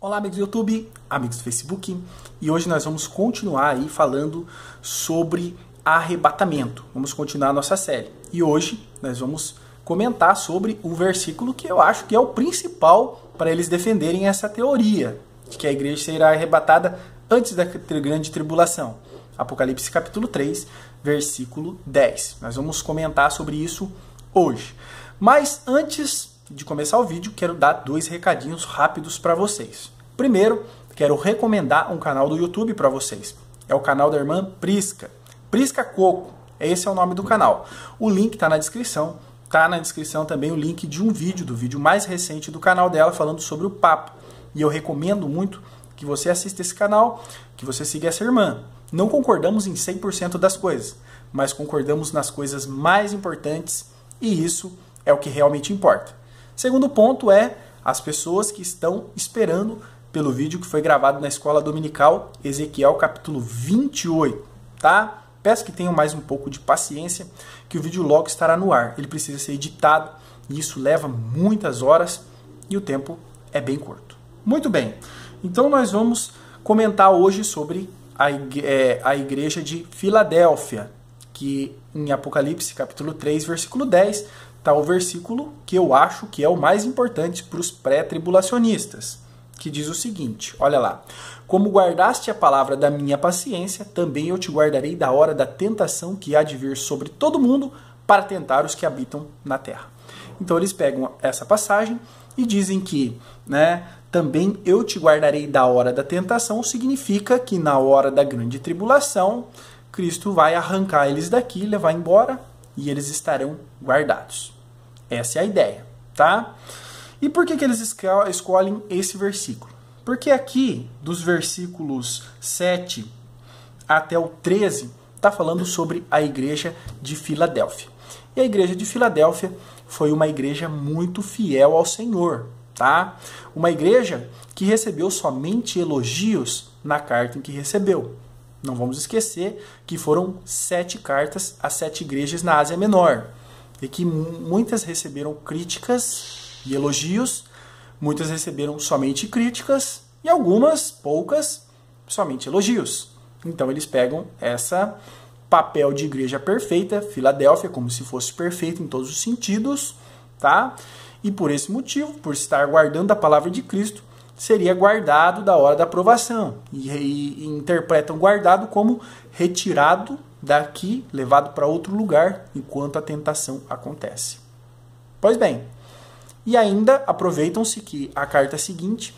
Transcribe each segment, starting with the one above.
Olá, amigos do YouTube, amigos do Facebook, e hoje nós vamos continuar aí falando sobre arrebatamento. Vamos continuar a nossa série. E hoje nós vamos comentar sobre o versículo que eu acho que é o principal para eles defenderem essa teoria de que a igreja será arrebatada antes da grande tribulação. Apocalipse capítulo 3, versículo 10. Nós vamos comentar sobre isso hoje. Mas antes de começar o vídeo, quero dar dois recadinhos rápidos para vocês. Primeiro, quero recomendar um canal do YouTube para vocês. É o canal da irmã Prisca. Prisca Coco. Esse é o nome do canal. O link está na descrição. Está na descrição também o link de um vídeo, do vídeo mais recente do canal dela, falando sobre o Papa. E eu recomendo muito que você assista esse canal, que você siga essa irmã. Não concordamos em 100% das coisas, mas concordamos nas coisas mais importantes e isso é o que realmente importa. Segundo ponto é as pessoas que estão esperando pelo vídeo que foi gravado na escola dominical, Ezequiel capítulo 28, tá? Peço que tenham mais um pouco de paciência, que o vídeo logo estará no ar. Ele precisa ser editado e isso leva muitas horas e o tempo é bem curto. Muito bem, então nós vamos comentar hoje sobre a igreja de Filadélfia, que em Apocalipse capítulo 3, versículo 10, está o versículo que eu acho que é o mais importante para os pré-tribulacionistas, que diz o seguinte, olha lá. Como guardaste a palavra da minha paciência, também eu te guardarei da hora da tentação que há de vir sobre todo mundo para tentar os que habitam na terra. Então eles pegam essa passagem e dizem que, também eu te guardarei da hora da tentação, significa que na hora da grande tribulação, Cristo vai arrancar eles daqui, levar embora, e eles estarão guardados. Essa é a ideia, tá? E por que eles escolhem esse versículo? Porque aqui, dos versículos 7 até o 13, está falando sobre a igreja de Filadélfia. E a igreja de Filadélfia foi uma igreja muito fiel ao Senhor, tá? Uma igreja que recebeu somente elogios na carta em que recebeu. Não vamos esquecer que foram 7 cartas a 7 igrejas na Ásia Menor. E que muitas receberam críticas e elogios, muitas receberam somente críticas e algumas, poucas, somente elogios. Então eles pegam essa papel de igreja perfeita, Filadélfia, como se fosse perfeita em todos os sentidos, tá? E por esse motivo, por estar guardando a palavra de Cristo, seria guardado da hora da aprovação. E interpretam guardado como retirado daqui, levado para outro lugar, enquanto a tentação acontece. Pois bem, e ainda aproveitam-se que a carta seguinte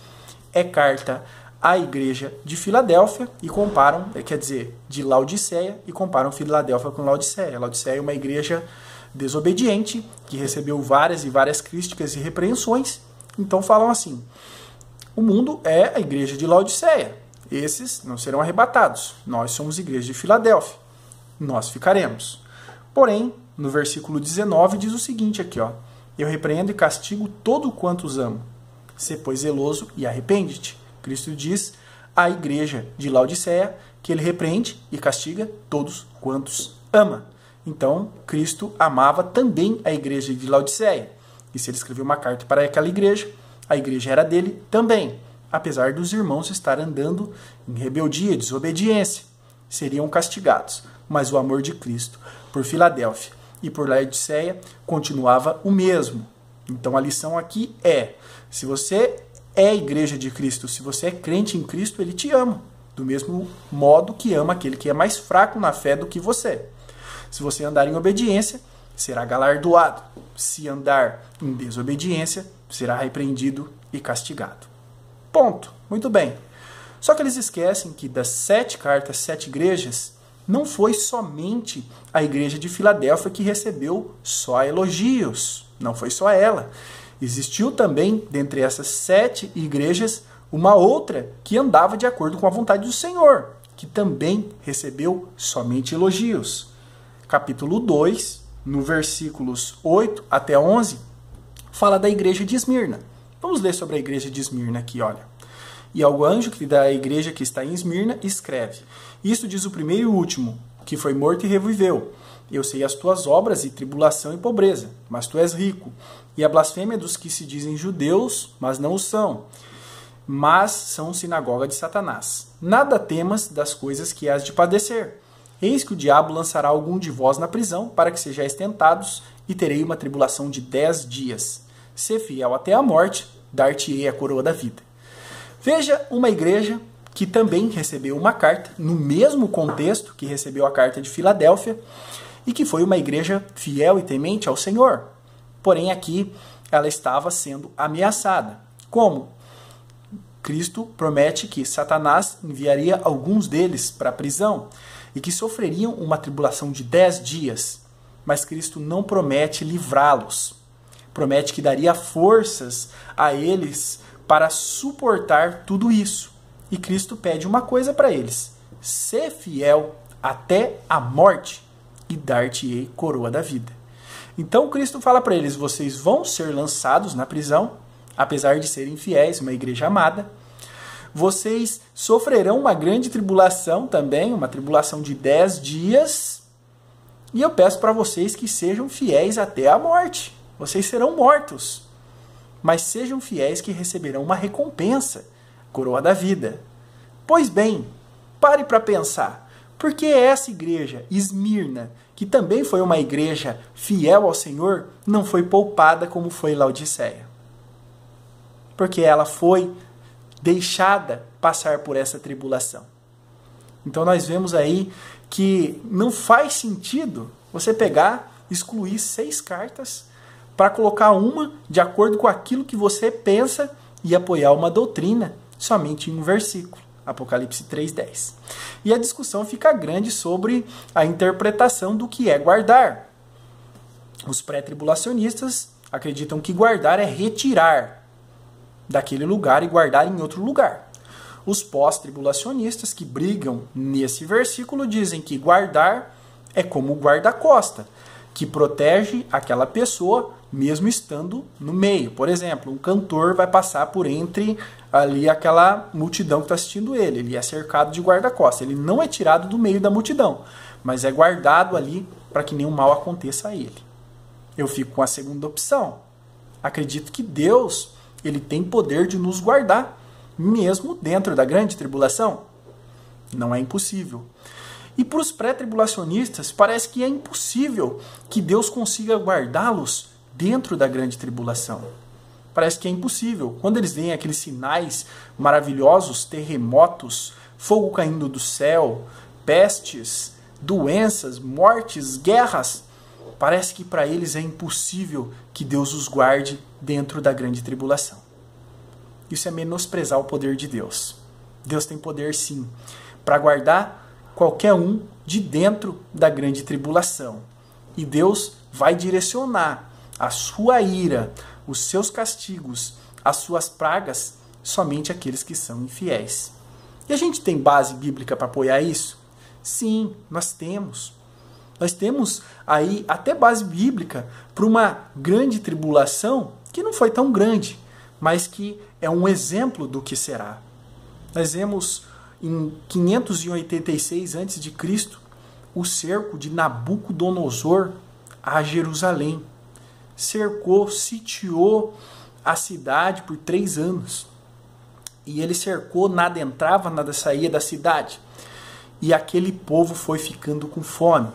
é carta à igreja de Filadélfia e comparam, quer dizer, de Laodiceia, e comparam Filadélfia com Laodiceia. Laodiceia é uma igreja desobediente, que recebeu várias e várias críticas e repreensões. Então falam assim, o mundo é a igreja de Laodiceia. Esses não serão arrebatados. Nós somos a igreja de Filadélfia. Nós ficaremos. Porém, no versículo 19 diz o seguinte aqui, ó. Eu repreendo e castigo todo quanto os amo. Sê, pois, zeloso e arrepende-te. Cristo diz à igreja de Laodiceia que ele repreende e castiga todos quantos ama. Então, Cristo amava também a igreja de Laodiceia. E se ele escreveu uma carta para aquela igreja, a igreja era dele também, apesar dos irmãos estarem andando em rebeldia, desobediência. Seriam castigados, mas o amor de Cristo por Filadélfia e por Laodiceia continuava o mesmo. Então a lição aqui é, se você é a igreja de Cristo, se você é crente em Cristo, ele te ama, do mesmo modo que ama aquele que é mais fraco na fé do que você. Se você andar em obediência, será galardoado. Se andar em desobediência, será repreendido e castigado. Ponto. Muito bem. Só que eles esquecem que das 7 cartas, 7 igrejas, não foi somente a igreja de Filadélfia que recebeu só elogios. Não foi só ela. Existiu também, dentre essas 7 igrejas, uma outra que andava de acordo com a vontade do Senhor, que também recebeu somente elogios. Capítulo 2, no versículos 8 até 11, fala da igreja de Esmirna. Vamos ler sobre a igreja de Esmirna aqui, olha. E ao anjo da igreja que está em Esmirna, escreve. Isto diz o primeiro e o último, que foi morto e reviveu. Eu sei as tuas obras e tribulação e pobreza, mas tu és rico. E a blasfêmia dos que se dizem judeus, mas não o são. mas são sinagoga de Satanás. Nada temas das coisas que hás de padecer. Eis que o diabo lançará algum de vós na prisão, para que sejais tentados, e terei uma tribulação de 10 dias. Sê fiel até a morte, dar-te-ei a coroa da vida. Veja uma igreja que também recebeu uma carta, no mesmo contexto que recebeu a carta de Filadélfia, e que foi uma igreja fiel e temente ao Senhor. Porém, aqui ela estava sendo ameaçada. Como? Cristo promete que Satanás enviaria alguns deles para a prisão e que sofreriam uma tribulação de 10 dias. Mas Cristo não promete livrá-los. Promete que daria forças a eles para suportar tudo isso. E Cristo pede uma coisa para eles: ser fiel até a morte e dar-te-ei coroa da vida. Então Cristo fala para eles: vocês vão ser lançados na prisão, apesar de serem fiéis, uma igreja amada. Vocês sofrerão uma grande tribulação também, uma tribulação de 10 dias. E eu peço para vocês que sejam fiéis até a morte. Vocês serão mortos, mas sejam fiéis que receberão uma recompensa, coroa da vida. Pois bem, pare para pensar, por que essa igreja, Esmirna, que também foi uma igreja fiel ao Senhor, não foi poupada como foi Laodiceia? Porque ela foi deixada passar por essa tribulação. Então nós vemos aí que não faz sentido você pegar, excluir 6 cartas para colocar uma de acordo com aquilo que você pensa e apoiar uma doutrina somente em um versículo, Apocalipse 3:10. E a discussão fica grande sobre a interpretação do que é guardar. Os pré-tribulacionistas acreditam que guardar é retirar daquele lugar e guardar em outro lugar. Os pós-tribulacionistas que brigam nesse versículo dizem que guardar é como o guarda-costa, que protege aquela pessoa mesmo estando no meio. Por exemplo, um cantor vai passar por entre ali aquela multidão que está assistindo ele. Ele é cercado de guarda-costa. Ele não é tirado do meio da multidão, mas é guardado ali para que nenhum mal aconteça a ele. Eu fico com a segunda opção. Acredito que Deus, ele tem poder de nos guardar, mesmo dentro da grande tribulação. Não é impossível. E para os pré-tribulacionistas, parece que é impossível que Deus consiga guardá-los dentro da grande tribulação. Parece que é impossível. Quando eles veem aqueles sinais maravilhosos, terremotos, fogo caindo do céu, pestes, doenças, mortes, guerras, parece que para eles é impossível que Deus os guarde dentro da grande tribulação. Isso é menosprezar o poder de Deus. Deus tem poder sim para guardar qualquer um de dentro da grande tribulação. E Deus vai direcionar a sua ira, os seus castigos, as suas pragas, somente aqueles que são infiéis. E a gente tem base bíblica para apoiar isso? Sim, nós temos. Nós temos aí até base bíblica para uma grande tribulação que não foi tão grande, mas que é um exemplo do que será. Nós vemos em 586 a.C., o cerco de Nabucodonosor a Jerusalém. Cercou, sitiou a cidade por 3 anos. E ele cercou, nada entrava, nada saía da cidade. E aquele povo foi ficando com fome.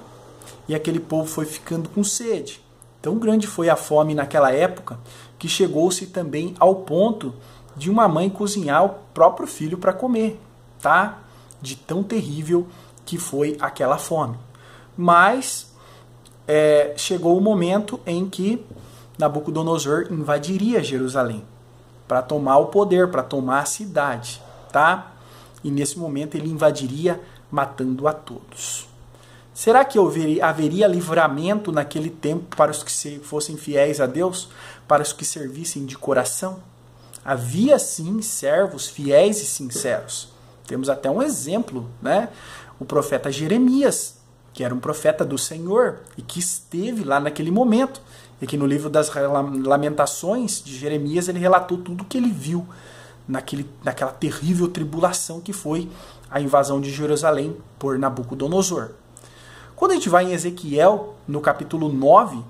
E aquele povo foi ficando com sede. Tão grande foi a fome naquela época que chegou-se também ao ponto de uma mãe cozinhar o próprio filho para comer, tá? De tão terrível que foi aquela fome. Mas chegou o momento em que Nabucodonosor invadiria Jerusalém para tomar o poder, para tomar a cidade, tá? E nesse momento ele invadiria matando a todos. Será que haveria livramento naquele tempo para os que fossem fiéis a Deus, para os que servissem de coração? Havia sim servos fiéis e sinceros. Temos até um exemplo, né? O profeta Jeremias, que era um profeta do Senhor e que esteve lá naquele momento. E que no livro das Lamentações de Jeremias ele relatou tudo o que ele viu naquela terrível tribulação que foi a invasão de Jerusalém por Nabucodonosor. Quando a gente vai em Ezequiel, no capítulo 9,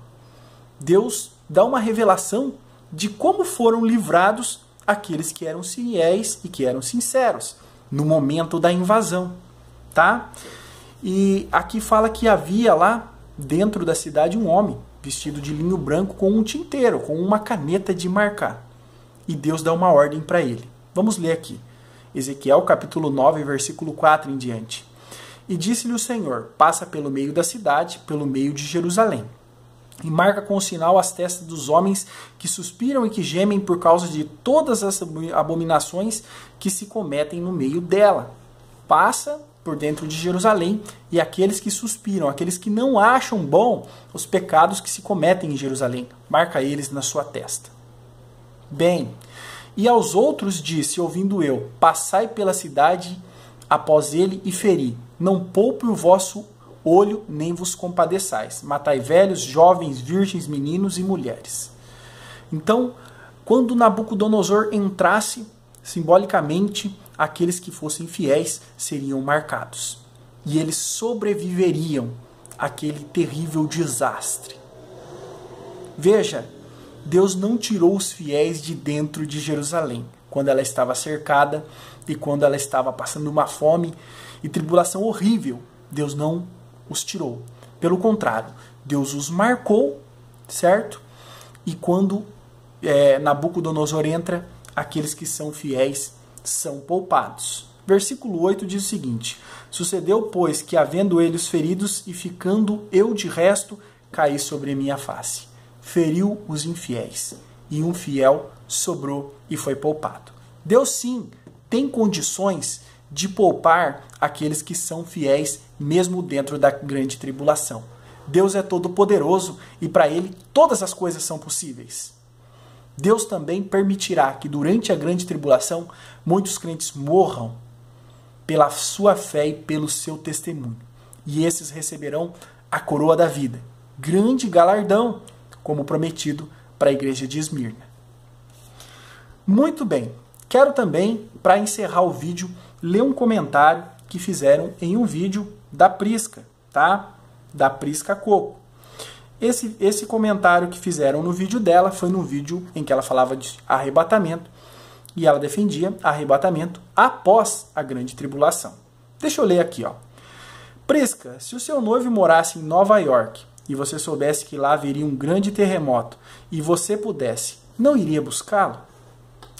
Deus dá uma revelação de como foram livrados aqueles que eram fiéis e que eram sinceros no momento da invasão, tá? E aqui fala que havia lá dentro da cidade um homem vestido de linho branco com um tinteiro, com uma caneta de marcar. E Deus dá uma ordem para ele. Vamos ler aqui. Ezequiel capítulo 9, versículo 4 em diante. E disse-lhe o Senhor, passa pelo meio da cidade, pelo meio de Jerusalém, e marca com o sinal as testas dos homens que suspiram e que gemem por causa de todas as abominações que se cometem no meio dela. Passa por dentro de Jerusalém, e aqueles que suspiram, aqueles que não acham bom os pecados que se cometem em Jerusalém, marca eles na sua testa. Bem, e aos outros disse, ouvindo eu, passai pela cidade após ele e feri, não poupe o vosso olho, nem vos compadeçais. Matai velhos, jovens, virgens, meninos e mulheres. Então, quando Nabucodonosor entrasse, simbolicamente, aqueles que fossem fiéis seriam marcados. E eles sobreviveriam àquele terrível desastre. Veja, Deus não tirou os fiéis de dentro de Jerusalém, quando ela estava cercada e quando ela estava passando uma fome e tribulação horrível. Deus não os tirou. Pelo contrário, Deus os marcou, certo? E quando Nabucodonosor entra, aqueles que são fiéis são poupados. Versículo 8 diz o seguinte: sucedeu, pois, que havendo ele os feridos e ficando eu de resto, caí sobre a minha face. Feriu os infiéis, e um fiel sobrou e foi poupado. Deus sim tem condições de poupar aqueles que são fiéis, mesmo dentro da grande tribulação. Deus é todo-poderoso e para ele todas as coisas são possíveis. Deus também permitirá que durante a grande tribulação muitos crentes morram pela sua fé e pelo seu testemunho. E esses receberão a coroa da vida, grande galardão, como prometido para a igreja de Esmirna. Muito bem, quero também, para encerrar o vídeo, ler um comentário que fizeram em um vídeo da Prisca, tá? Da Prisca Coco. Esse comentário que fizeram no vídeo dela foi no vídeo em que ela falava de arrebatamento e ela defendia arrebatamento após a grande tribulação. Deixa eu ler aqui, ó. Prisca, se o seu noivo morasse em Nova York e você soubesse que lá haveria um grande terremoto e você pudesse, não iria buscá-lo?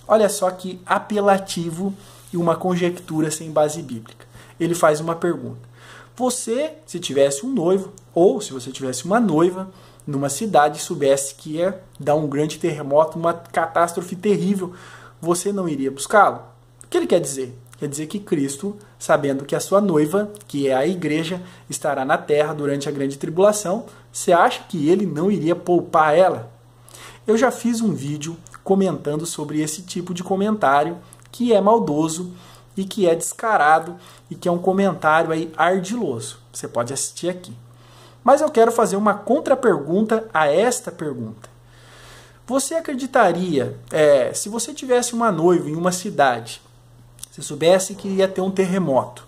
Olha só que apelativo e uma conjectura sem base bíblica. Ele faz uma pergunta. Você, se tivesse um noivo, ou se você tivesse uma noiva, numa cidade e soubesse que ia dar um grande terremoto, uma catástrofe terrível, você não iria buscá-lo? O que ele quer dizer? Quer dizer que Cristo, sabendo que a sua noiva, que é a igreja, estará na terra durante a grande tribulação, você acha que ele não iria poupar ela? Eu já fiz um vídeo comentando sobre esse tipo de comentário que é maldoso e que é descarado e que é um comentário aí ardiloso. Você pode assistir aqui. Mas eu quero fazer uma contrapergunta a esta pergunta. Você acreditaria, se você tivesse uma noiva em uma cidade, se soubesse que ia ter um terremoto,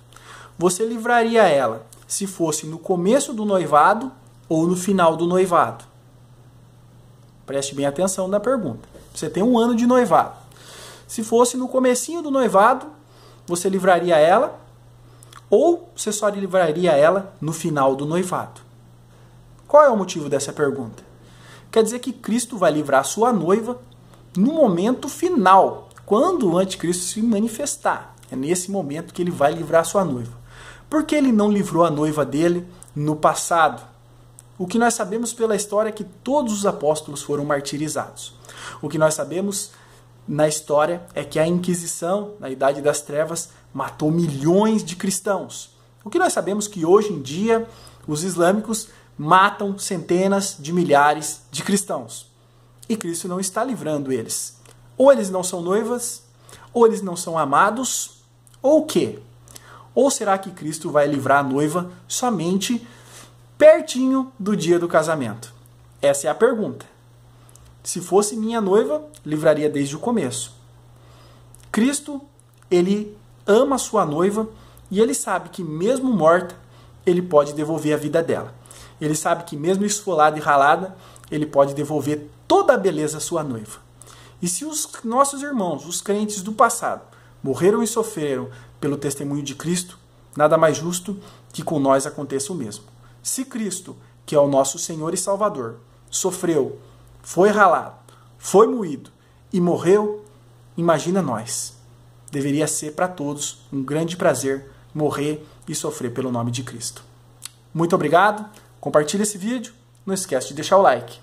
você livraria ela se fosse no começo do noivado ou no final do noivado? Preste bem atenção na pergunta. Você tem um ano de noivado. Se fosse no comecinho do noivado, você livraria ela ou você só livraria ela no final do noivado? Qual é o motivo dessa pergunta? Quer dizer que Cristo vai livrar a sua noiva no momento final, quando o anticristo se manifestar. É nesse momento que ele vai livrar a sua noiva. Por que ele não livrou a noiva dele no passado? O que nós sabemos pela história é que todos os apóstolos foram martirizados. O que nós sabemos na história é que a Inquisição, na Idade das Trevas, matou milhões de cristãos. O que nós sabemos é que hoje em dia os islâmicos matam centenas de milhares de cristãos. E Cristo não está livrando eles. Ou eles não são noivas, ou eles não são amados, ou o quê? Ou será que Cristo vai livrar a noiva somente pertinho do dia do casamento? Essa é a pergunta. Se fosse minha noiva, livraria desde o começo. Cristo, ele ama a sua noiva e ele sabe que mesmo morta, ele pode devolver a vida dela. Ele sabe que mesmo esfolada e ralada, ele pode devolver toda a beleza à sua noiva. E se os nossos irmãos, os crentes do passado, morreram e sofreram pelo testemunho de Cristo, nada mais justo que com nós aconteça o mesmo. Se Cristo, que é o nosso Senhor e Salvador, sofreu, foi ralado, foi moído e morreu, imagina nós. Deveria ser para todos um grande prazer morrer e sofrer pelo nome de Cristo. Muito obrigado, compartilhe esse vídeo, não esquece de deixar o like.